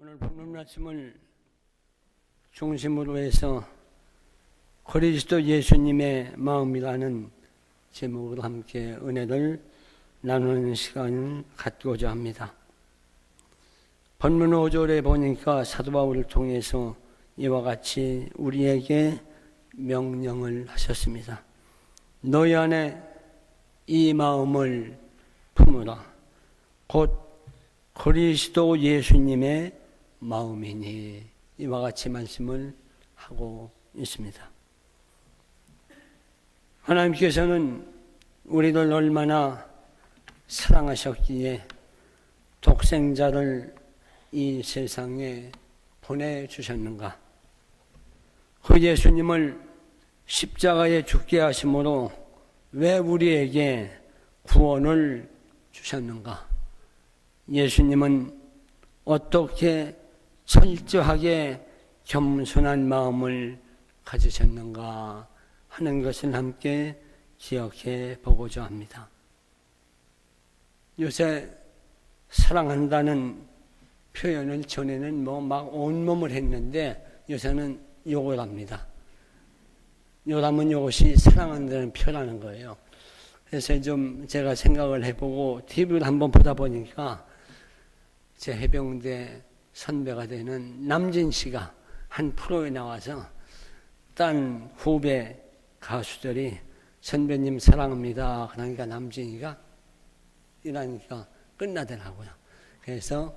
오늘 본문 말씀을 중심으로 해서 그리스도 예수님의 마음이라는 제목으로 함께 은혜를 나누는 시간을 갖고자 합니다. 본문 5절에 보니까 사도 바울을 통해서 이와 같이 우리에게 명령을 하셨습니다. 너희 안에 이 마음을 품으라. 곧 그리스도 예수님의 마음이니. 이와 같이 말씀을 하고 있습니다. 하나님께서는 우리를 얼마나 사랑하셨기에 독생자를 이 세상에 보내주셨는가. 그 예수님을 십자가에 죽게 하심으로 왜 우리에게 구원을 주셨는가. 예수님은 어떻게 철저하게 겸손한 마음을 가지셨는가 하는 것을 함께 기억해 보고자 합니다. 요새 사랑한다는 표현을 전에는 막 온몸을 했는데 요새는 욕을 합니다. 요람은 이것이 사랑한다는 표라는 거예요. 그래서 좀 제가 생각을 해보고 TV를 한번 보다 보니까 제 해병대 선배가 되는 남진 씨가 한 프로에 나와서 딴 후배 가수들이 선배님 사랑합니다. 그러니까 남진이가 이러니까 끝나더라고요. 그래서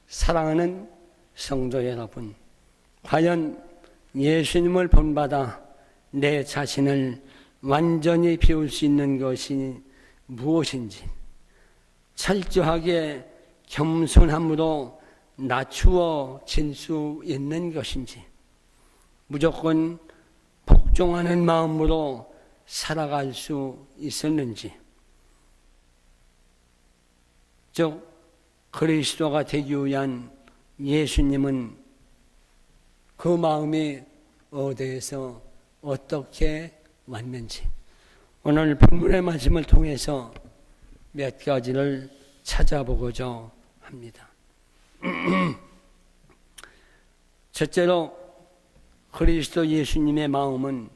사랑하는 성도 여러분, 과연 예수님을 본받아 내 자신을 완전히 비울 수 있는 것이 무엇인지, 철저하게 겸손함으로 낮추어질 수 있는 것인지, 무조건 복종하는 마음으로 살아갈 수 있었는지, 즉 그리스도가 되기 위한 예수님은 그 마음이 어디에서 어떻게 왔는지 오늘 본문의 말씀을 통해서 몇 가지를 찾아보고자 합니다. 첫째로 그리스도 예수님의 마음은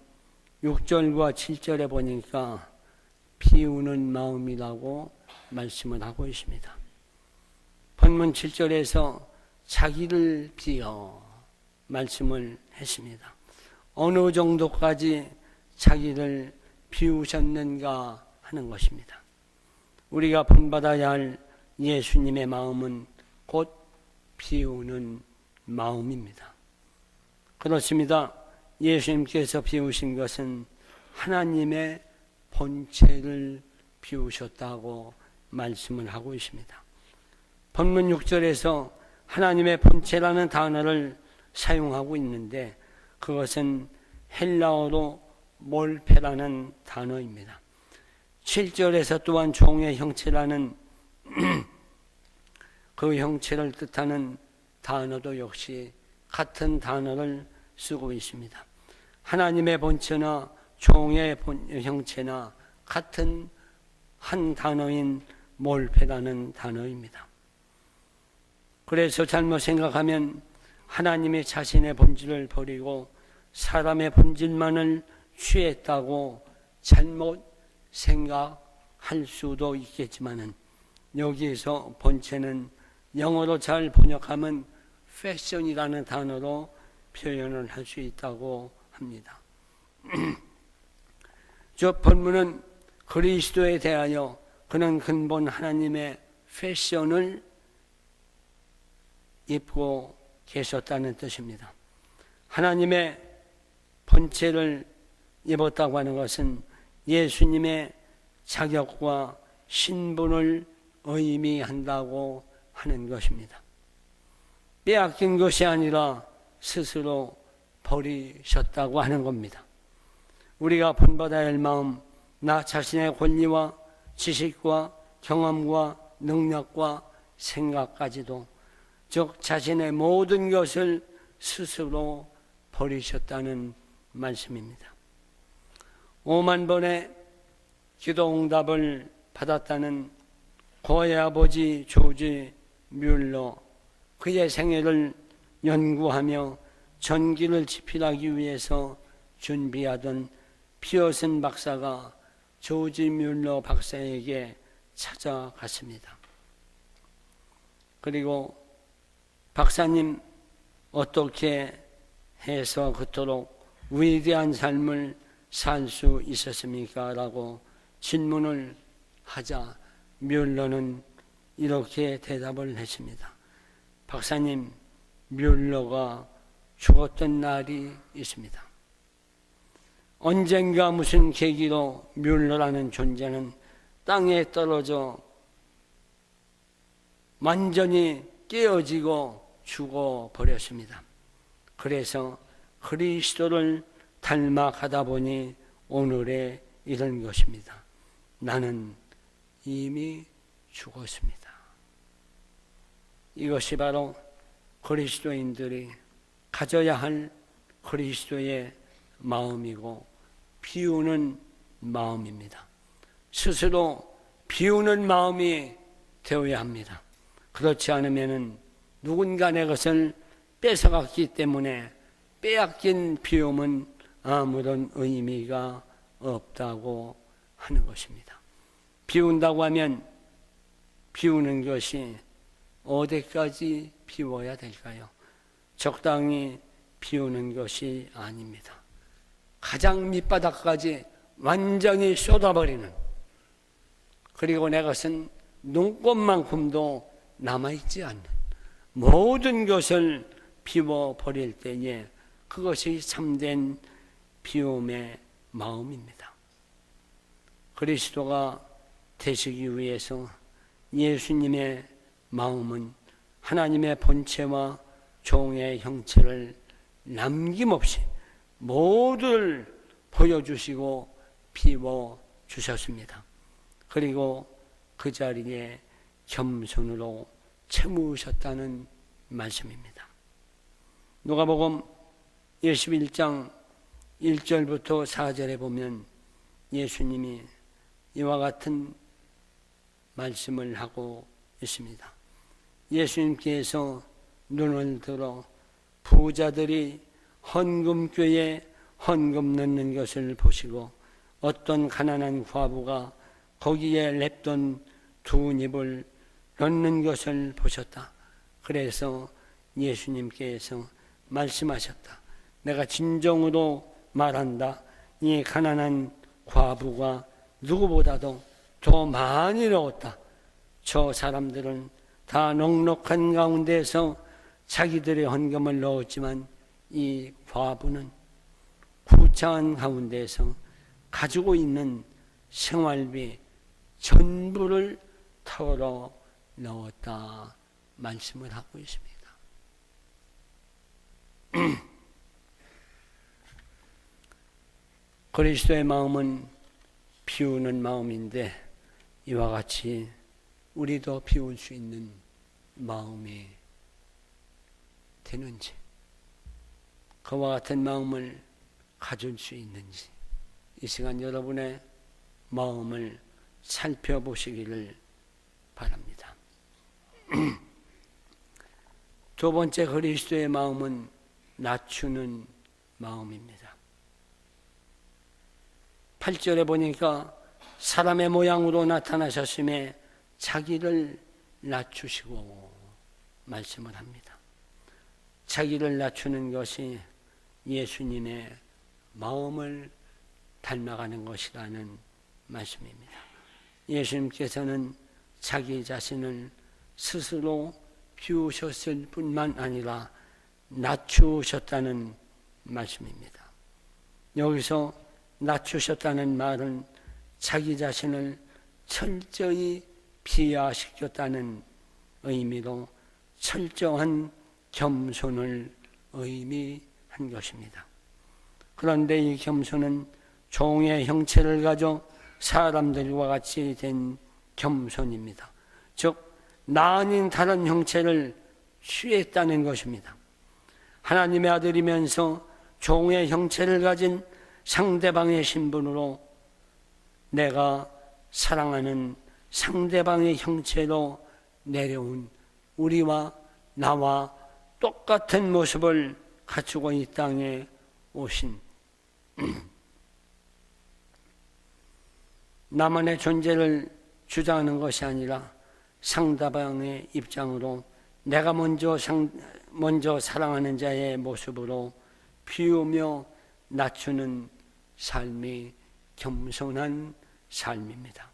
6절과 7절에 보니까 비우는 마음이라고 말씀을 하고 있습니다. 본문 7절에서 자기를 비워 말씀을 했습니다. 어느 정도까지 자기를 비우셨는가 하는 것입니다. 우리가 본받아야 할 예수님의 마음은 곧 비우는 마음입니다. 그렇습니다. 예수님께서 비우신 것은 하나님의 본체를 비우셨다고 말씀을 하고 있습니다. 본문 6절에서 하나님의 본체라는 단어를 사용하고 있는데 그것은 헬라어로 몰페라는 단어입니다. 7절에서 또한 종의 형체라는 그 형체를 뜻하는 단어도 역시 같은 단어를 쓰고 있습니다. 하나님의 본체나 종의 형체나 같은 한 단어인 몰페라는 단어입니다. 그래서 잘못 생각하면 하나님이 자신의 본질을 버리고 사람의 본질만을 취했다고 잘못 생각할 수도 있겠지만은 여기에서 본체는 영어로 잘 번역하면 패션이라는 단어로 표현을 할 수 있다고 합니다. 저 본문은 그리스도에 대하여 그는 근본 하나님의 패션을 입고 계셨다는 뜻입니다. 하나님의 본체를 입었다고 하는 것은 예수님의 자격과 신분을 의미한다고 하는 것입니다. 빼앗긴 것이 아니라 스스로 버리셨다고 하는 겁니다. 우리가 본받아야 할 마음, 나 자신의 권리와 지식과 경험과 능력과 생각까지도, 즉 자신의 모든 것을 스스로 버리셨다는 말씀입니다. 5만 번의 기도 응답을 받았다는 고의 아버지 조지 뮬러, 그의 생애를 연구하며 전기를 집필하기 위해서 준비하던 피어슨 박사가 조지 뮬러 박사에게 찾아갔습니다. 그리고 박사님, 어떻게 해서 그토록 위대한 삶을 살 수 있었습니까? 라고 질문을 하자 뮬러는 이렇게 대답을 했습니다. 박사님, 뮬러가 죽었던 날이 있습니다. 언젠가 무슨 계기로 뮬러라는 존재는 땅에 떨어져 완전히 깨어지고 죽어버렸습니다. 그래서 그리스도를 닮아가다 보니 오늘에 이른 것입니다. 나는 이미 죽었습니다. 이것이 바로 그리스도인들이 가져야 할 그리스도의 마음이고 비우는 마음입니다. 스스로 비우는 마음이 되어야 합니다. 그렇지 않으면 누군가 내 것을 뺏어갔기 때문에 빼앗긴 비움은 아무런 의미가 없다고 하는 것입니다. 비운다고 하면 비우는 것이 어디까지 비워야 될까요? 적당히 비우는 것이 아닙니다. 가장 밑바닥까지 완전히 쏟아버리는, 그리고 내 것은 눈곱만큼도 남아있지 않는 모든 것을 비워버릴 때에 그것이 참된 비움의 마음입니다. 그리스도가 되시기 위해서 예수님의 마음은 하나님의 본체와 종의 형체를 남김없이 모두를 보여주시고 비워주셨습니다. 그리고 그 자리에 겸손으로 채우셨다는 말씀입니다. 누가복음 21장 1절부터 4절에 보면 예수님이 이와 같은 말씀을 하고 있습니다. 예수님께서 눈을 들어 부자들이 헌금교에 헌금 넣는 것을 보시고 어떤 가난한 과부가 거기에 랩돈 2닙을 넣는 것을 보셨다. 그래서 예수님께서 말씀하셨다. 내가 진정으로 말한다. 이 가난한 과부가 누구보다도 더 많이 넣었다. 저 사람들은 다 넉넉한 가운데서 자기들의 헌금을 넣었지만 이 과부는 구차한 가운데서 가지고 있는 생활비 전부를 털어 넣었다 말씀을 하고 있습니다. 그리스도의 마음은 비우는 마음인데 이와 같이 우리도 비울 수 있는 마음이 되는지, 그와 같은 마음을 가질 수 있는지 이 시간 여러분의 마음을 살펴보시기를 바랍니다. 두 번째 그리스도의 마음은 낮추는 마음입니다. 8절에 보니까 사람의 모양으로 나타나셨음에 자기를 낮추시고 말씀을 합니다. 자기를 낮추는 것이 예수님의 마음을 닮아가는 것이라는 말씀입니다. 예수님께서는 자기 자신을 스스로 비우셨을 뿐만 아니라 낮추셨다는 말씀입니다. 여기서 낮추셨다는 말은 자기 자신을 철저히 비하시켰다는 의미로 철저한 겸손을 의미한 것입니다. 그런데 이 겸손은 종의 형체를 가져 사람들과 같이 된 겸손입니다. 즉 나 아닌 다른 형체를 취했다는 것입니다. 하나님의 아들이면서 종의 형체를 가진 상대방의 신분으로 내가 사랑하는 상대방의 형체로 내려온 우리와 나와 똑같은 모습을 갖추고 이 땅에 오신 나만의 존재를 주장하는 것이 아니라 상대방의 입장으로 내가 먼저 사랑하는 자의 모습으로 비우며 낮추는 삶이 겸손한 삶입니다.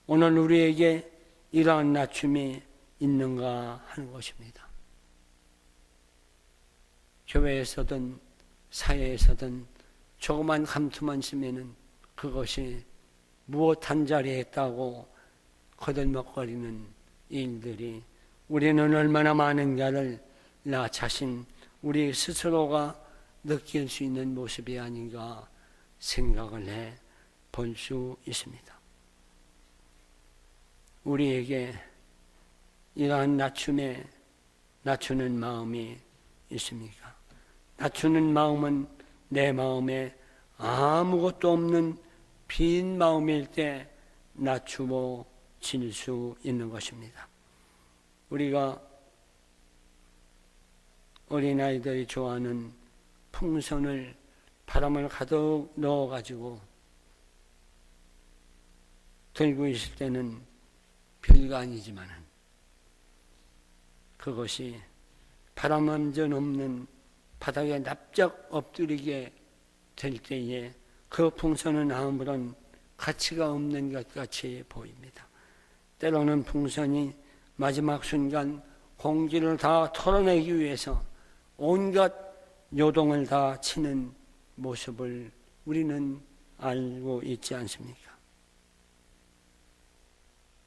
오늘 우리에게 이러한 낮춤이 있는가 하는 것입니다. 교회에서든 사회에서든 조그만 감투만 쓰면은 그것이 무엇 한 자리에 했다고 거들먹거리는 일들이 우리는 얼마나 많은가를 나 자신 우리 스스로가 느낄 수 있는 모습이 아닌가 생각을 해 볼 수 있습니다. 우리에게 이러한 낮추는 마음이 있습니까? 낮추는 마음은 내 마음에 아무것도 없는 빈 마음일 때 낮추어질 수 있는 것입니다. 우리가 어린아이들이 좋아하는 풍선을 바람을 가득 넣어가지고 들고 있을 때는 별거 아니지만 그것이 바람 한 점 없는 바닥에 납작 엎드리게 될 때에 그 풍선은 아무런 가치가 없는 것 같이 보입니다. 때로는 풍선이 마지막 순간 공기를 다 털어내기 위해서 온갖 요동을 다 치는 모습을 우리는 알고 있지 않습니까?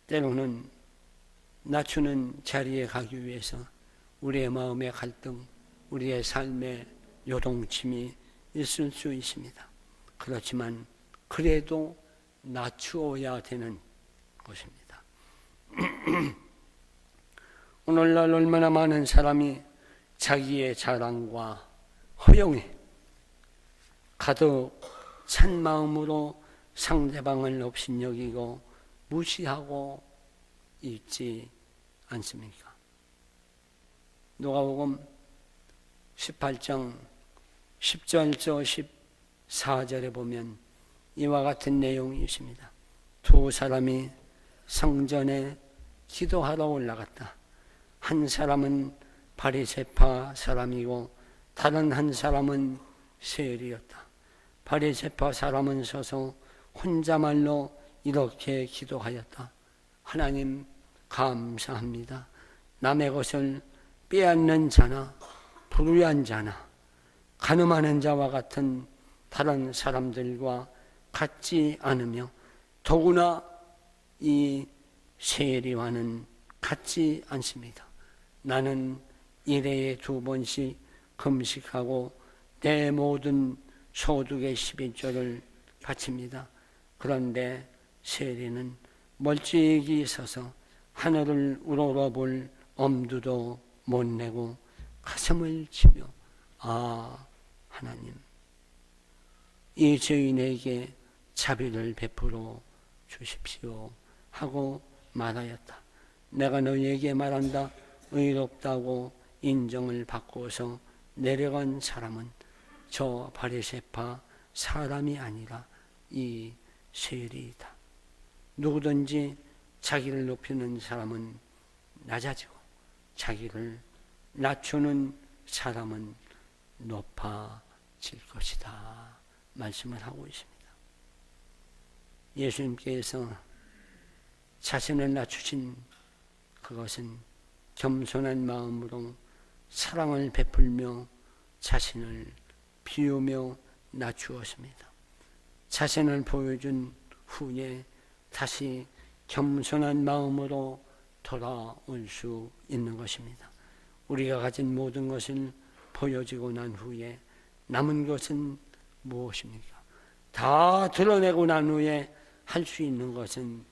때로는 낮추는 자리에 가기 위해서 우리의 마음의 갈등, 우리의 삶의 요동침이 있을 수 있습니다. 그렇지만 그래도 낮추어야 되는 것입니다. 오늘날 얼마나 많은 사람이 자기의 자랑과 허영에 가득 찬 마음으로 상대방을 업신여기고 무시하고 있지 않습니까? 누가복음 18장 10절부터 14절에 보면 이와 같은 내용이 있습니다. 두 사람이 성전에 기도하러 올라갔다. 한 사람은 바리새파 사람이고 다른 한 사람은 세리였다. 바리새파 사람은 서서 혼자말로 이렇게 기도하였다. 하나님 감사합니다. 남의 것을 빼앗는 자나 불의한 자나 간음하는 자와 같은 다른 사람들과 같지 않으며 더구나 이 세리와는 같지 않습니다. 나는 일회에 2번씩 금식하고 내 모든 소득의 11조를 바칩니다. 그런데 세리는 멀찍이 서서 하늘을 우러러볼 엄두도 못 내고 가슴을 치며 하나님 이 죄인에게 자비를 베풀어 주십시오 하고 말하였다. 내가 너희에게 말한다. 의롭다고 인정을 받고서 내려간 사람은 저 바리새파 사람이 아니라 이 세리이다. 누구든지 자기를 높이는 사람은 낮아지고 자기를 낮추는 사람은 높아질 것이다. 말씀을 하고 있습니다. 예수님께서 자신을 낮추신 그것은 겸손한 마음으로 사랑을 베풀며 자신을 비우며 낮추었습니다. 자신을 보여준 후에 다시 겸손한 마음으로 돌아올 수 있는 것입니다. 우리가 가진 모든 것을 보여주고 난 후에 남은 것은 무엇입니까? 다 드러내고 난 후에 할 수 있는 것은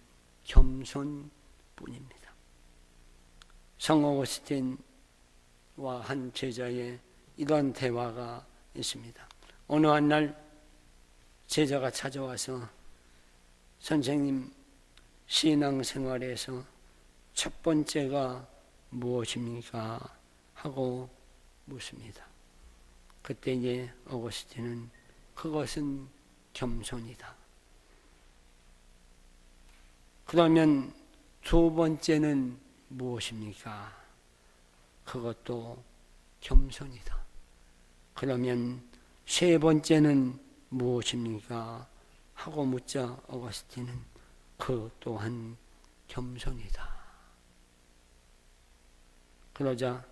겸손뿐입니다. 성 어거스틴과 한 제자의 이런 대화가 있습니다. 어느 한 날 제자가 찾아와서 선생님, 신앙생활에서 첫 번째가 무엇입니까? 하고 묻습니다. 그때 이제 어거스틴은 그것은 겸손이다. 그러면 두 번째는 무엇입니까? 그것도 겸손이다. 그러면 세 번째는 무엇입니까? 하고 묻자 어거스틴은 그 또한 겸손이다. 그러자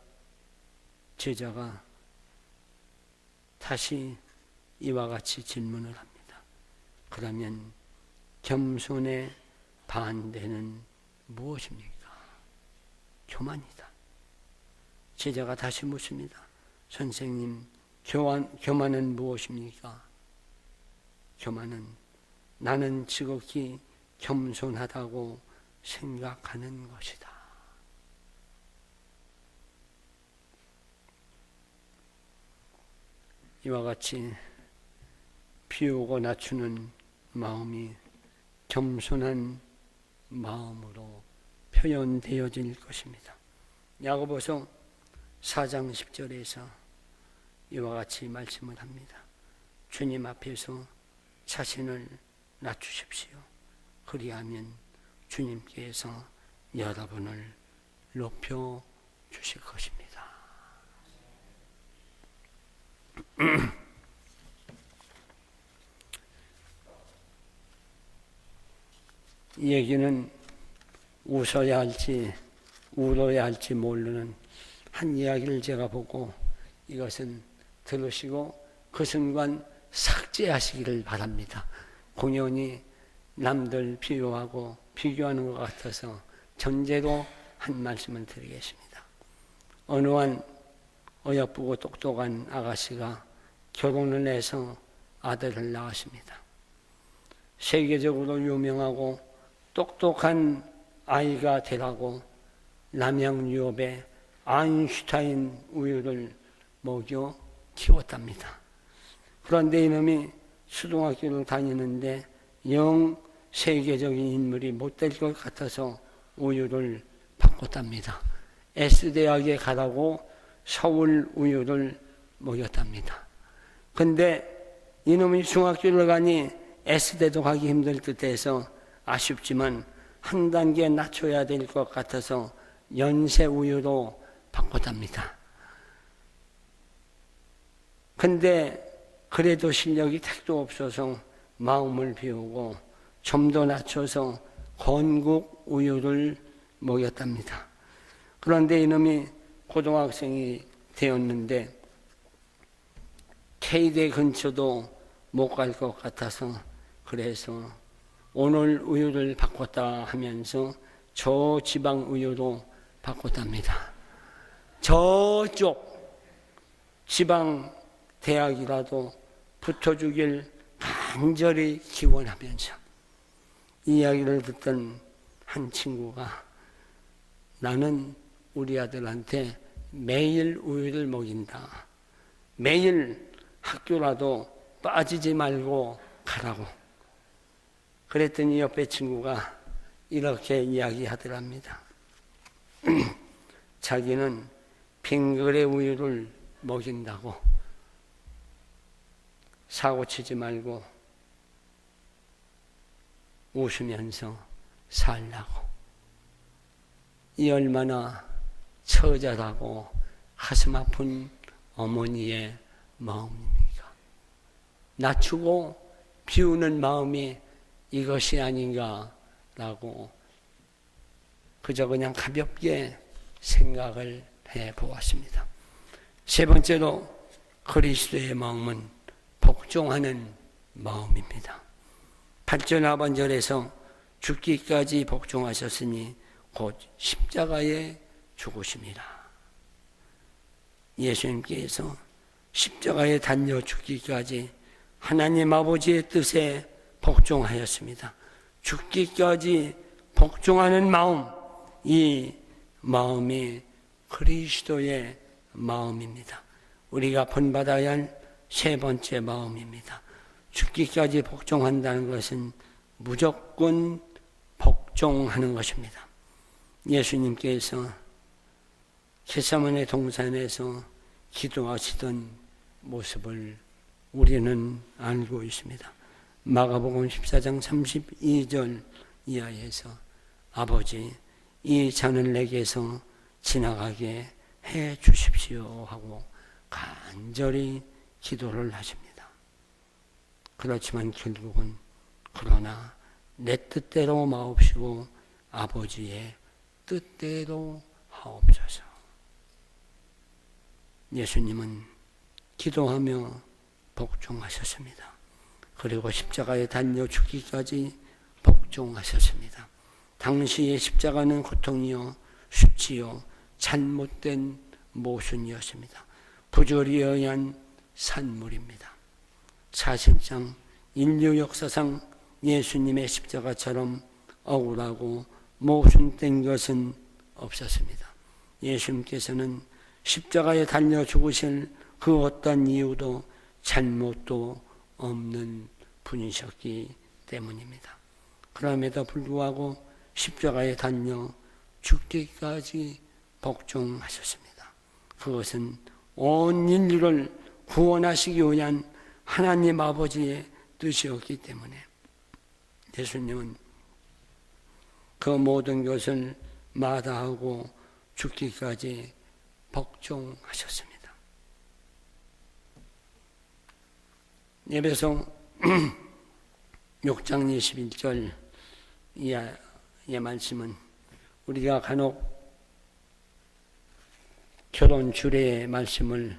제자가 다시 이와 같이 질문을 합니다. 그러면 겸손의 반대는 무엇입니까? 교만이다. 제자가 다시 묻습니다. 선생님, 교만은 무엇입니까? 교만은 나는 지극히 겸손하다고 생각하는 것이다. 이와 같이 비우고 낮추는 마음이 겸손한 마음으로 표현되어질 것입니다. 야고보서 4장 10절에서 이와 같이 말씀을 합니다. 주님 앞에서 자신을 낮추십시오. 그리하면 주님께서 여러분을 높여 주실 것입니다. 이 얘기는 웃어야 할지 울어야 할지 모르는 한 이야기를 제가 보고 이것은 들으시고 그 순간 삭제하시기를 바랍니다. 공연히 남들 비유하고 비교하는 것 같아서 전제로 한 말씀을 드리겠습니다. 어느 한 어여쁘고 똑똑한 아가씨가 결혼을 해서 아들을 낳았습니다. 세계적으로 유명하고 똑똑한 아이가 되라고 남양유업에 아인슈타인 우유를 먹여 키웠답니다. 그런데 이놈이 수동학교를 다니는데 영 세계적인 인물이 못 될 것 같아서 우유를 바꿨답니다. S대학에 가라고 서울 우유를 먹였답니다. 근데 이놈이 중학교를 가니 S대도 가기 힘들 듯해서 아쉽지만 한 단계 낮춰야 될 것 같아서 연세 우유로 바꿨답니다. 근데 그래도 실력이 택도 없어서 마음을 비우고 좀 더 낮춰서 건국 우유를 먹였답니다. 그런데 이놈이 고등학생이 되었는데 K대 근처도 못 갈 것 같아서 그래서 오늘 우유를 바꿨다 하면서 저 지방 우유로 바꿨답니다. 저쪽 지방 대학이라도 붙어주길 간절히 기원하면서 이야기를 듣던 한 친구가 나는 우리 아들한테 매일 우유를 먹인다. 매일 학교라도 빠지지 말고 가라고. 그랬더니 옆에 친구가 이렇게 이야기하더랍니다. 자기는 빙글의 우유를 먹인다고 사고치지 말고 웃으면서 살라고. 이 얼마나 처절하고 가슴 아픈 어머니의 마음입니까? 낮추고 비우는 마음이 이것이 아닌가라고 그저 그냥 가볍게 생각을 해보았습니다. 세 번째로 그리스도의 마음은 복종하는 마음입니다. 8절 하반절에서 죽기까지 복종하셨으니 곧 십자가에 죽으심이라. 예수님께서 십자가에 달려 죽기까지 하나님 아버지의 뜻에 복종하였습니다. 죽기까지 복종하는 마음, 이 마음이 그리스도의 마음입니다. 우리가 본받아야 할 세 번째 마음입니다. 죽기까지 복종한다는 것은 무조건 복종하는 것입니다. 예수님께서 겟세마네 동산에서 기도하시던 모습을 우리는 알고 있습니다. 마가복음 14장 32절 이하에서 아버지 이 잔을 내게서 지나가게 해 주십시오 하고 간절히 기도를 하십니다. 그렇지만 결국은 그러나 내 뜻대로 마옵시고 아버지의 뜻대로 하옵소서. 예수님은 기도하며 복종하셨습니다. 그리고 십자가에 달려 죽기까지 복종하셨습니다. 당시의 십자가는 고통이요 수치요 잘못된 모순이었습니다. 부조리에 의한 산물입니다. 사실상 인류 역사상 예수님의 십자가처럼 억울하고 모순된 것은 없었습니다. 예수님께서는 십자가에 달려 죽으실 그 어떤 이유도 잘못도 없는 분이셨기 때문입니다. 그럼에도 불구하고 십자가에 달려 죽기까지 복종하셨습니다. 그것은 온 인류를 구원하시기 위한 하나님 아버지의 뜻이었기 때문에 예수님은 그 모든 것을 마다하고 죽기까지 복종하셨습니다. 에베소 6장 21절 이하의 말씀은 우리가 간혹 결혼 주례의 말씀을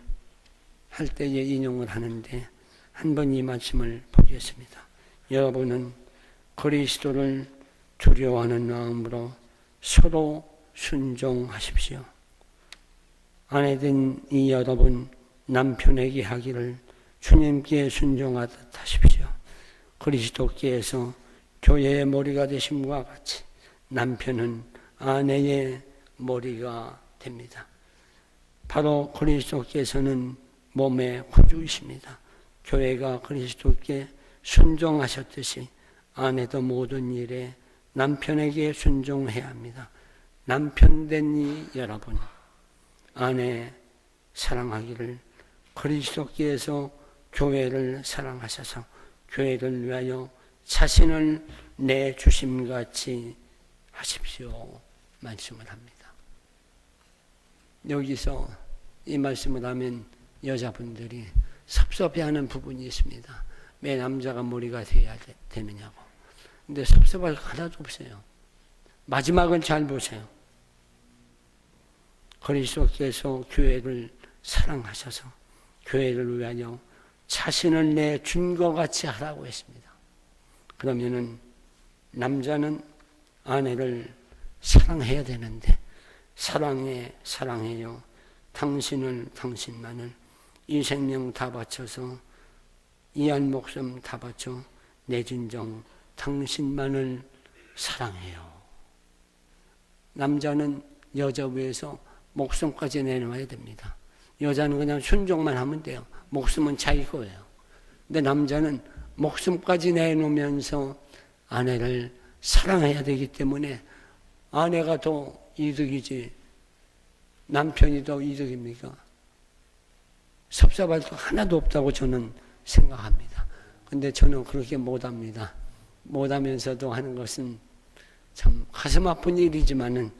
할 때에 인용을 하는데 한번 이 말씀을 보겠습니다. 여러분은 그리스도를 두려워하는 마음으로 서로 순종하십시오. 아내된 이 여러분 남편에게 하기를 주님께 순종하듯 하십시오. 그리스도께서 교회의 머리가 되심과 같이 남편은 아내의 머리가 됩니다. 바로 그리스도께서는 몸의 구주이십니다. 교회가 그리스도께 순종하셨듯이 아내도 모든 일에 남편에게 순종해야 합니다. 남편된 이 여러분, 아내 사랑하기를 그리스도께서 교회를 사랑하셔서 교회를 위하여 자신을 내주심같이 하십시오 말씀을 합니다. 여기서 이 말씀을 하면 여자분들이 섭섭해하는 부분이 있습니다. 왜 남자가 머리가 돼야 되느냐고. 근데 섭섭할 거 하나도 없어요. 마지막은 잘 보세요. 그리스도께서 교회를 사랑하셔서 교회를 위하여 자신을 내준 것 같이 하라고 했습니다. 그러면은 남자는 아내를 사랑해야 되는데 사랑해요. 당신을 당신만을 이 생명 다 바쳐서 이 한 목숨 다 바쳐 내 진정 당신만을 사랑해요. 남자는 여자 위해서 목숨까지 내놓아야 됩니다. 여자는 그냥 순종만 하면 돼요. 목숨은 자기 거예요. 근데 남자는 목숨까지 내놓으면서 아내를 사랑해야 되기 때문에 아내가 더 이득이지 남편이 더 이득입니까? 섭섭할 거 하나도 없다고 저는 생각합니다. 근데 저는 그렇게 못합니다. 못하면서도 하는 것은 참 가슴 아픈 일이지만은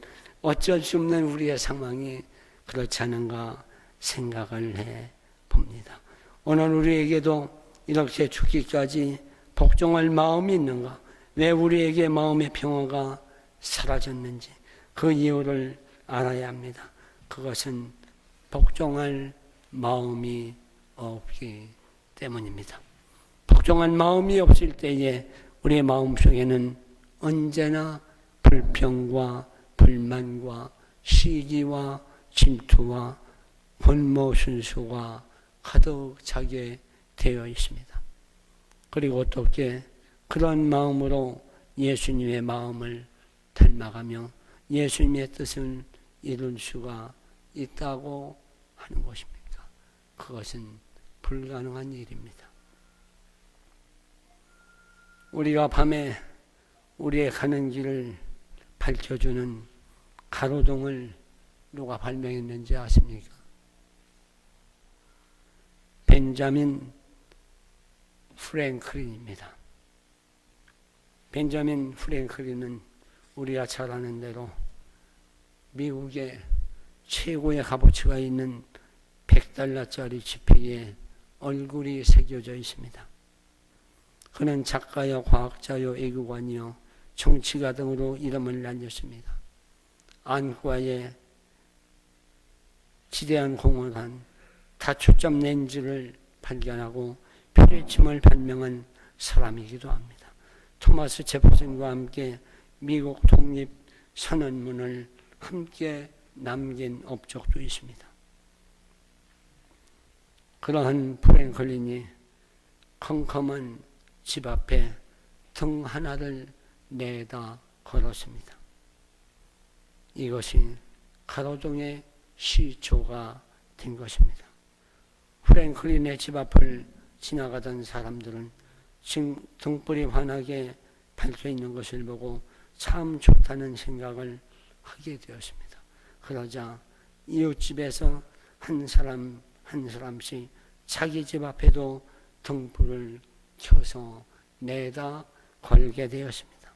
어쩔 수 없는 우리의 상황이 그렇지 않은가 생각을 해 봅니다. 오늘 우리에게도 이렇게 죽기까지 복종할 마음이 있는가? 왜 우리에게 마음의 평화가 사라졌는지 그 이유를 알아야 합니다. 그것은 복종할 마음이 없기 때문입니다. 복종할 마음이 없을 때에 우리의 마음속에는 언제나 불평과 불만과 시기와 질투와 권모순수가 가득 차게 되어 있습니다. 그리고 어떻게 그런 마음으로 예수님의 마음을 닮아가며 예수님의 뜻을 이룰 수가 있다고 하는 것입니까? 그것은 불가능한 일입니다. 우리가 밤에 우리의 가는 길을 밝혀주는 가로등을 누가 발명했는지 아십니까? 벤자민 프랭클린입니다. 벤자민 프랭클린은 우리가 잘 아는 대로 미국의 최고의 값어치가 있는 $100짜리 지폐에 얼굴이 새겨져 있습니다. 그는 작가요, 과학자요, 애교관이요, 정치가 등으로 이름을 날렸습니다. 안과에 지대한 공헌을 한 다초점 렌즈를 발견하고 표리침을 발명한 사람이기도 합니다. 토마스 제퍼슨과 함께 미국 독립 선언문을 함께 남긴 업적도 있습니다. 그러한 프랭클린이 컴컴한 집 앞에 등 하나를 내다 걸었습니다. 이것이 가로등의 시초가 된 것입니다. 프랭클린의 집 앞을 지나가던 사람들은 지금 등불이 환하게 밝혀 있는 것을 보고 참 좋다는 생각을 하게 되었습니다. 그러자 이웃집에서 한 사람 한 사람씩 자기 집 앞에도 등불을 켜서 내다 걸게 되었습니다.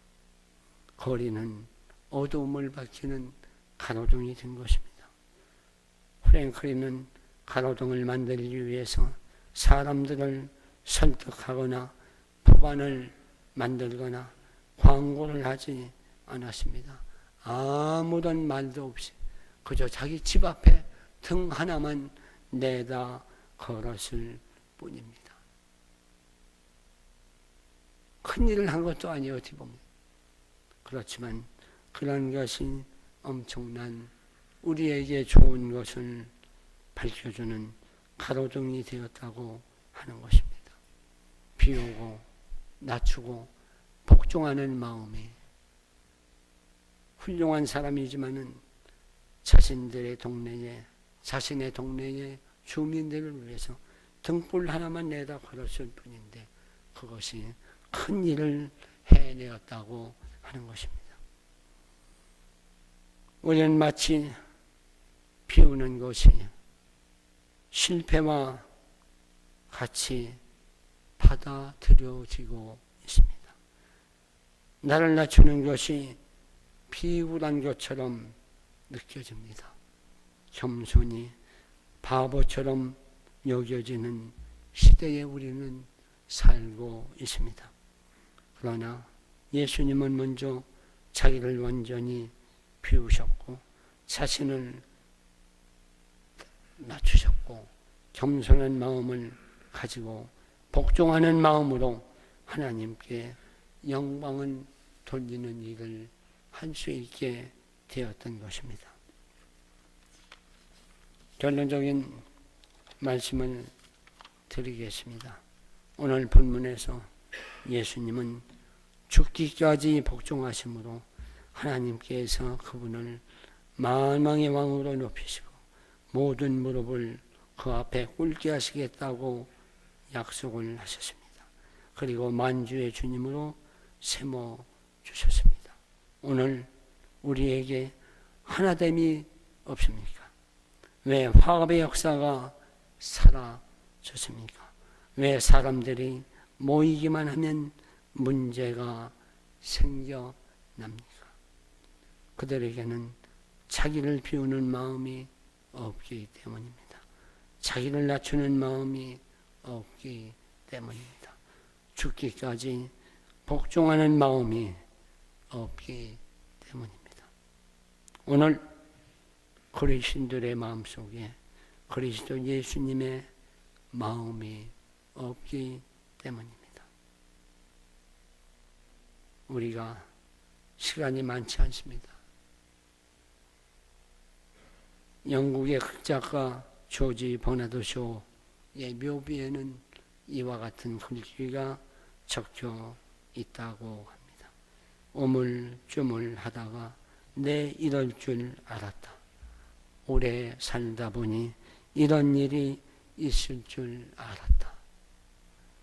거리는 어두움을 밝히는 가로등이 된 것입니다. 프랭클린은 가로등을 만들기 위해서 사람들을 설득하거나 법안을 만들거나 광고를 하지 않았습니다. 아무런 말도 없이 그저 자기 집 앞에 등 하나만 내다 걸었을 뿐입니다. 큰일을 한 것도 아니에요, 어떻게 보면. 그렇지만 그런 것이 엄청난 우리에게 좋은 것을 밝혀주는 가로등이 되었다고 하는 것입니다. 비우고 낮추고 복종하는 마음이 훌륭한 사람이지만은 자신의 동네의 주민들을 위해서 등불 하나만 내다 걸었을 뿐인데 그것이 큰 일을 해내었다고 하는 것입니다. 우리는 마치 비우는 것이 실패와 같이 받아들여지고 있습니다. 나를 낮추는 것이 비굴한 것처럼 느껴집니다. 겸손히 바보처럼 여겨지는 시대에 우리는 살고 있습니다. 그러나 예수님은 먼저 자기를 완전히 비우셨고 자신을 낮추셨고 겸손한 마음을 가지고 복종하는 마음으로 하나님께 영광을 돌리는 일을 할 수 있게 되었던 것입니다. 결론적인 말씀을 드리겠습니다. 오늘 본문에서 예수님은 죽기까지 복종하심으로 하나님께서 그분을 만왕의 왕으로 높이시고 모든 무릎을 그 앞에 꿇게 하시겠다고 약속을 하셨습니다. 그리고 만주의 주님으로 세워 주셨습니다. 오늘 우리에게 하나됨이 없습니까? 왜 화합의 역사가 사라졌습니까? 왜 사람들이 모이기만 하면 문제가 생겨납니까? 그들에게는 자기를 비우는 마음이 없기 때문입니다. 자기를 낮추는 마음이 없기 때문입니다. 죽기까지 복종하는 마음이 없기 때문입니다. 오늘 그리스도인들의 마음속에 그리스도 예수님의 마음이 없기 때문입니다. 우리가 시간이 많지 않습니다. 영국의 극작가 조지 버나드 쇼의 묘비에는 이와 같은 글귀가 적혀 있다고 합니다. 오물쭈물하다가 내 이럴 줄 알았다. 오래 살다 보니 이런 일이 있을 줄 알았다.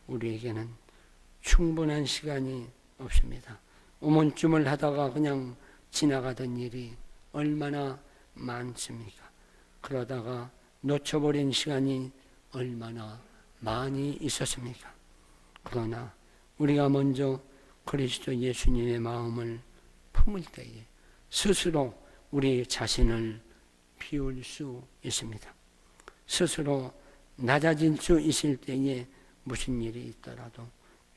우리에게는 충분한 시간이 없습니다. 오물쭈물하다가 그냥 지나가던 일이 얼마나 많습니까? 그러다가 놓쳐버린 시간이 얼마나 많이 있었습니까? 그러나 우리가 먼저 그리스도 예수님의 마음을 품을 때에 스스로 우리 자신을 비울 수 있습니다. 스스로 낮아질 수 있을 때에 무슨 일이 있더라도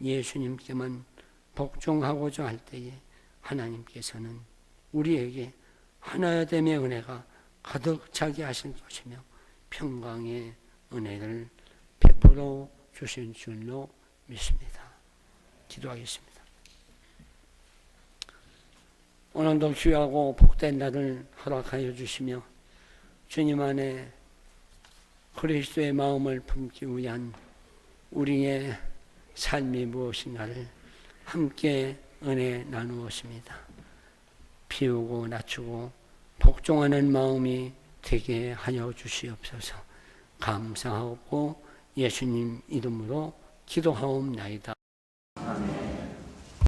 예수님께만 복종하고자 할 때에 하나님께서는 우리에게 하나됨의 은혜가 가득 차게 하실 것이며 평강의 은혜를 베풀어 주실 줄로 믿습니다. 기도하겠습니다. 오늘도 귀하고 복된 날을 허락하여 주시며 주님 안에 그리스도의 마음을 품기 위한 우리의 삶이 무엇인가를 함께 은혜 나누었습니다. 비우고 낮추고 복종하는 마음이 되게 하여 주시옵소서. 감사하고 예수님 이름으로 기도하옵나이다.